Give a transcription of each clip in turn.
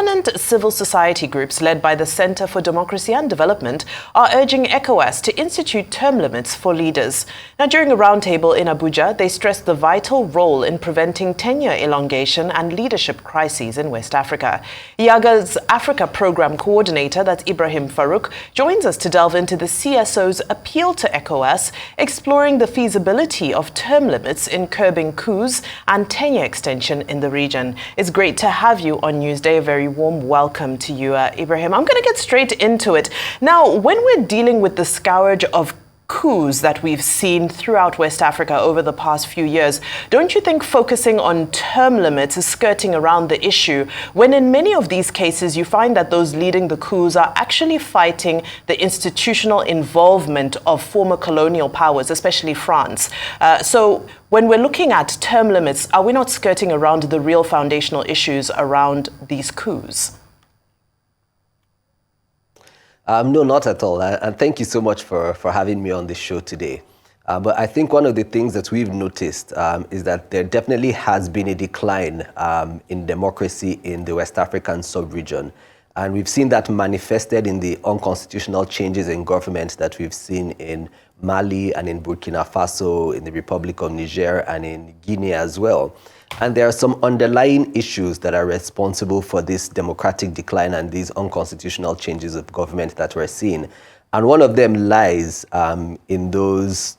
prominent civil society groups led by the Center for Democracy and Development are urging ECOWAS to institute term limits for leaders. Now, during a roundtable in Abuja, they stressed the vital role in preventing tenure elongation and leadership crises in West Africa. IAGA's Africa Program Coordinator, that's Ibrahim Faruk, joins us to delve into the CSO's appeal to ECOWAS, exploring the feasibility of term limits in curbing coups and tenure extension in the region. It's great to have you on Newsday. A very warm welcome to you, Ibrahim. I'm going to get straight into it. Now, when we're dealing with the scourge of coups that we've seen throughout West Africa over the past few years, don't you think focusing on term limits is skirting around the issue, when in many of these cases you find that those leading the coups are actually fighting the institutional involvement of former colonial powers, especially France? So when we're looking at term limits, are we not skirting around the real foundational issues around these coups? No, not at all. And thank you so much for having me on the show today. But I think one of the things that we've noticed is that there definitely has been a decline in democracy in the West African sub-region. And we've seen that manifested in the unconstitutional changes in government that we've seen in Mali and in Burkina Faso, in the Republic of Niger, and in Guinea as well. And there are some underlying issues that are responsible for this democratic decline and these unconstitutional changes of government that we're seeing. And one of them lies in those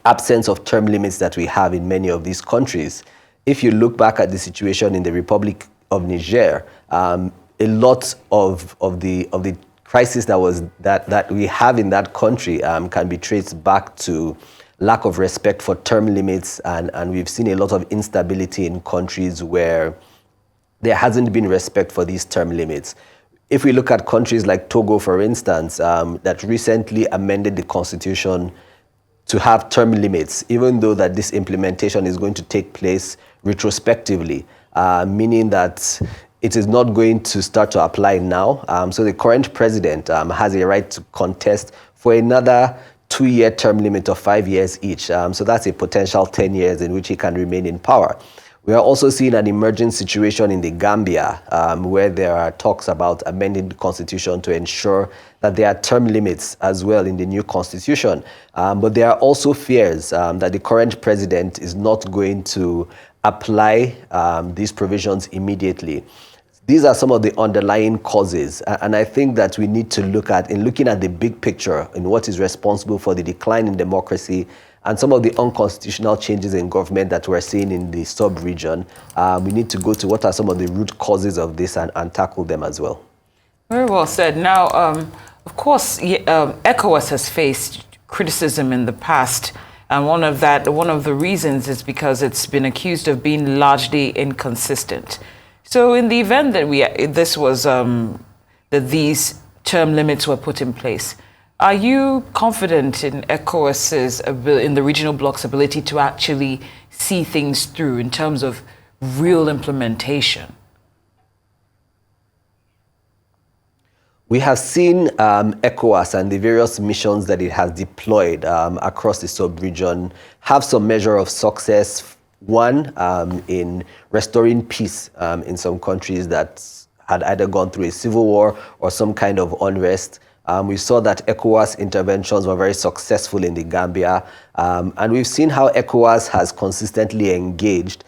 absence of term limits that we have in many of these countries. If you look back at the situation in the Republic of Niger, a lot of the crisis that we have in that country can be traced back to lack of respect for term limits, and we've seen a lot of instability in countries where there hasn't been respect for these term limits. If we look at countries like Togo, for instance, that recently amended the constitution to have term limits, even though that this implementation is going to take place retrospectively, meaning that it is not going to start to apply now. So the current president has a right to contest for another 2-year term limit of 5 years each. So that's a potential 10 years in which he can remain in power. We are also seeing an emerging situation in the Gambia, where there are talks about amending the constitution to ensure that there are term limits as well in the new constitution. But there are also fears that the current president is not going to apply these provisions immediately. These are some of the underlying causes, and I think that we need to look at, in looking at the big picture, in what is responsible for the decline in democracy and some of the unconstitutional changes in government that we're seeing in the sub-region. We need to go to what are some of the root causes of this and tackle them as well. Very well said. Now, of course, ECOWAS has faced criticism in the past, and one of the reasons is because it's been accused of being largely inconsistent. So in the event that that these term limits were put in place, are you confident in ECOWAS's in the regional bloc's ability to actually see things through in terms of real implementation? We have seen ECOWAS and the various missions that it has deployed across the sub-region have some measure of success. One, in restoring peace in some countries that had either gone through a civil war or some kind of unrest. We saw that ECOWAS interventions were very successful in the Gambia. And we've seen how ECOWAS has consistently engaged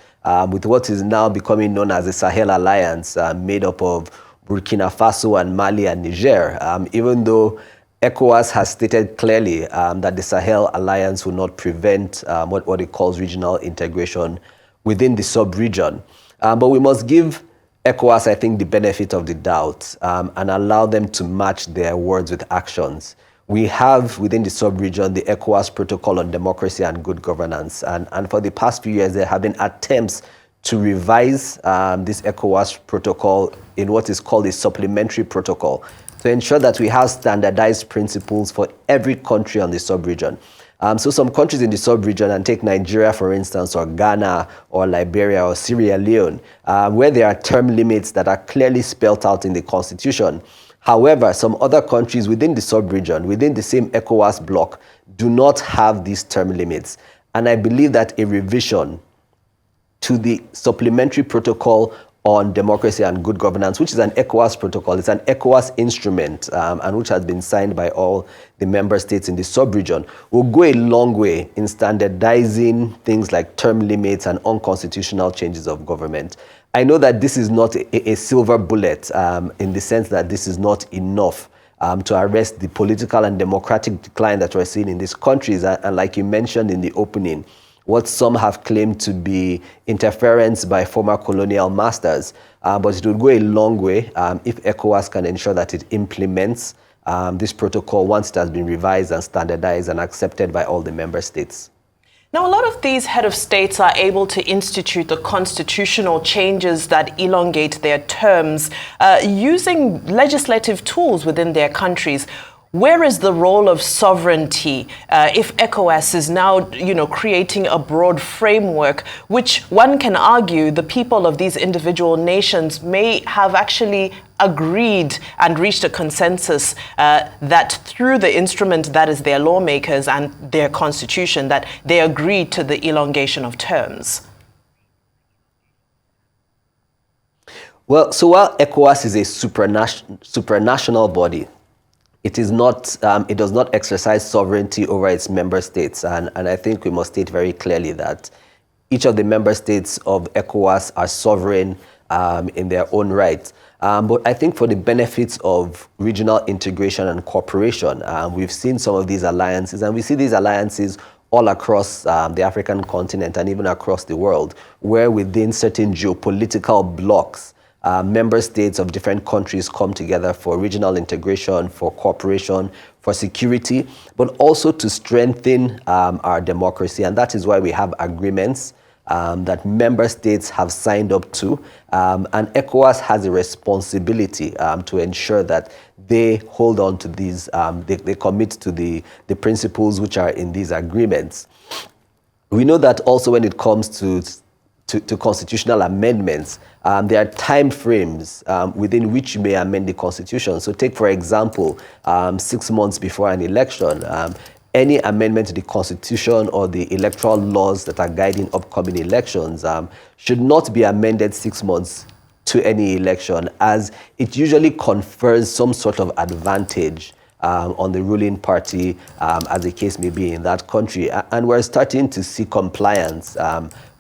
with what is now becoming known as the Sahel Alliance, made up of Burkina Faso and Mali and Niger, even though ECOWAS has stated clearly that the Sahel Alliance will not prevent what it calls regional integration within the sub-region. But we must give ECOWAS, I think, the benefit of the doubt and allow them to match their words with actions. We have within the sub-region the ECOWAS Protocol on Democracy and Good Governance. And for the past few years, there have been attempts to revise this ECOWAS protocol in what is called a supplementary protocol, to ensure that we have standardized principles for every country on the sub-region. So some countries in the sub-region, and take Nigeria, for instance, or Ghana, or Liberia, or Sierra Leone, where there are term limits that are clearly spelled out in the constitution. However, some other countries within the sub-region, within the same ECOWAS bloc, do not have these term limits. And I believe that a revision to the supplementary protocol on democracy and good governance, which is an ECOWAS protocol. It's an ECOWAS instrument, and which has been signed by all the member states in the sub-region, will go a long way in standardizing things like term limits and unconstitutional changes of government. I know that this is not a silver bullet in the sense that this is not enough to arrest the political and democratic decline that we're seeing in these countries. And like you mentioned in the opening, what some have claimed to be interference by former colonial masters. But it will go a long way if ECOWAS can ensure that it implements this protocol once it has been revised and standardized and accepted by all the member states. Now, a lot of these head of states are able to institute the constitutional changes that elongate their terms using legislative tools within their countries. Where is the role of sovereignty if ECOWAS is now, creating a broad framework, which one can argue the people of these individual nations may have actually agreed and reached a consensus that through the instrument that is their lawmakers and their constitution, that they agreed to the elongation of terms? Well, so while ECOWAS is a supranational body, it is not. It does not exercise sovereignty over its member states, and I think we must state very clearly that each of the member states of ECOWAS are sovereign in their own right. But I think for the benefits of regional integration and cooperation, we've seen some of these alliances, and we see these alliances all across the African continent and even across the world, where within certain geopolitical blocks, member states of different countries come together for regional integration, for cooperation, for security, but also to strengthen our democracy. And that is why we have agreements that member states have signed up to. And ECOWAS has a responsibility to ensure that they hold on to these, they commit to the principles which are in these agreements. We know that also when it comes to constitutional amendments, there are time frames within which you may amend the constitution. So take, for example, 6 months before an election, any amendment to the constitution or the electoral laws that are guiding upcoming elections should not be amended 6 months to any election, as it usually confers some sort of advantage on the ruling party, as the case may be in that country. And we're starting to see compliance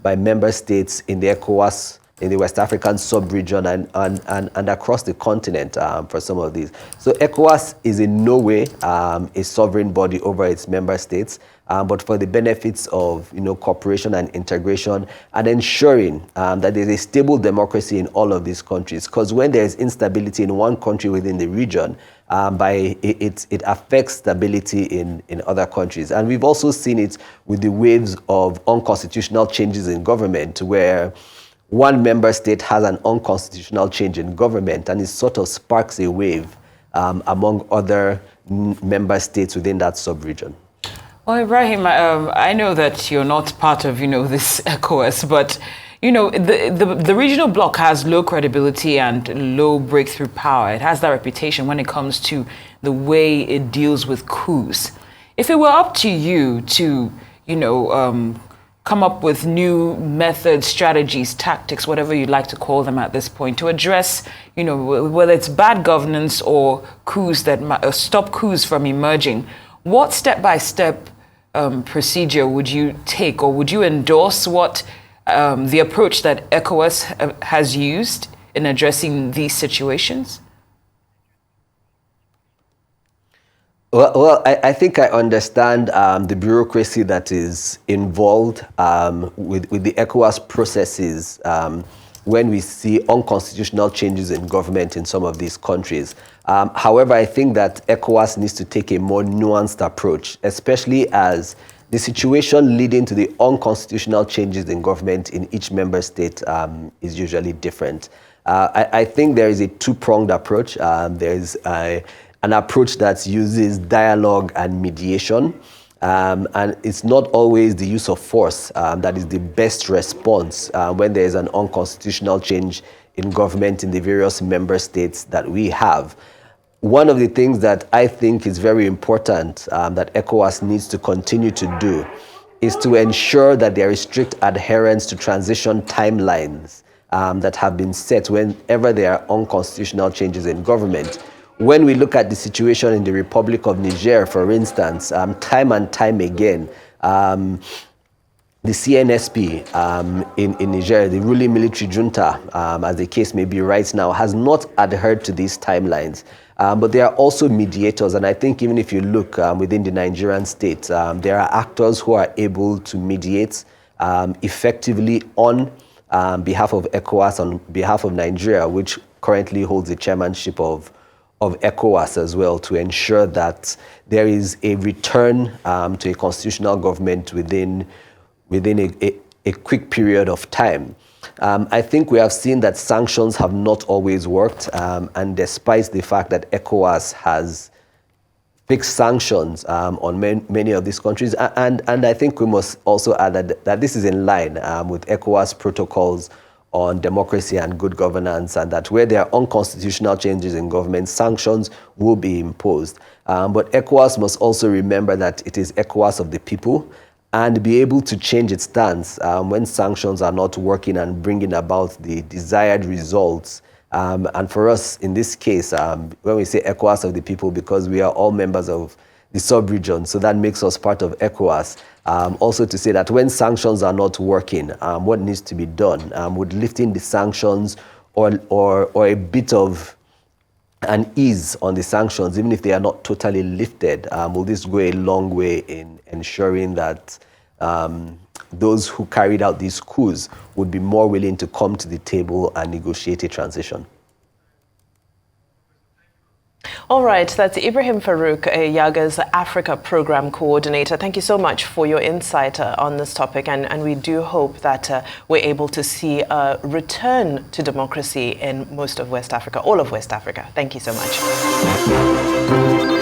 by member states in the ECOWAS, in the West African sub-region and across the continent for some of these. So ECOWAS is in no way a sovereign body over its member states, but for the benefits of cooperation and integration and ensuring that there's a stable democracy in all of these countries. Because when there's instability in one country within the region, it affects stability in other countries. And we've also seen it with the waves of unconstitutional changes in government, where one member state has an unconstitutional change in government and it sort of sparks a wave among other member states within that sub-region. Well, Ibrahim, I know that you're not part of, this ECOWAS, but, the regional bloc has low credibility and low breakthrough power. It has that reputation when it comes to the way it deals with coups. If it were up to you to, come up with new methods, strategies, tactics, whatever you'd like to call them at this point, to address, whether it's bad governance or coups that stop coups from emerging, what step-by-step procedure would you take, or would you endorse what the approach that ECOWAS has used in addressing these situations? Well, I think I understand the bureaucracy that is involved with the ECOWAS processes when we see unconstitutional changes in government in some of these countries. However, I think that ECOWAS needs to take a more nuanced approach, especially as the situation leading to the unconstitutional changes in government in each member state is usually different. I think there is a two-pronged approach. There's an approach that uses dialogue and mediation. And it's not always the use of force that is the best response when there is an unconstitutional change in government in the various member states that we have. One of the things that I think is very important that ECOWAS needs to continue to do is to ensure that there is strict adherence to transition timelines that have been set whenever there are unconstitutional changes in government. When we look at the situation in the Republic of Niger, for instance, time and time again, the CNSP in Niger, the ruling military junta, as the case may be right now, has not adhered to these timelines. But there are also mediators, and I think even if you look within the Nigerian state, there are actors who are able to mediate effectively on behalf of ECOWAS, on behalf of Nigeria, which currently holds the chairmanship of ECOWAS as well, to ensure that there is a return to a constitutional government within a quick period of time. I think we have seen that sanctions have not always worked, and despite the fact that ECOWAS has fixed sanctions on many of these countries, and I think we must also add that this is in line with ECOWAS protocols on democracy and good governance, and that where there are unconstitutional changes in government, sanctions will be imposed. But ECOWAS must also remember that it is ECOWAS of the people, and be able to change its stance when sanctions are not working and bringing about the desired results. And for us, in this case, when we say ECOWAS of the people, because we are all members of the sub-region, so that makes us part of ECOWAS. Also to say that when sanctions are not working, what needs to be done? Would lifting the sanctions or a bit of an ease on the sanctions, even if they are not totally lifted, will this go a long way in ensuring that those who carried out these coups would be more willing to come to the table and negotiate a transition? All right, that's Ibrahim Faruk, YAGA's Africa Program Coordinator. Thank you so much for your insight on this topic, and we do hope that we're able to see a return to democracy in most of West Africa, all of West Africa. Thank you so much.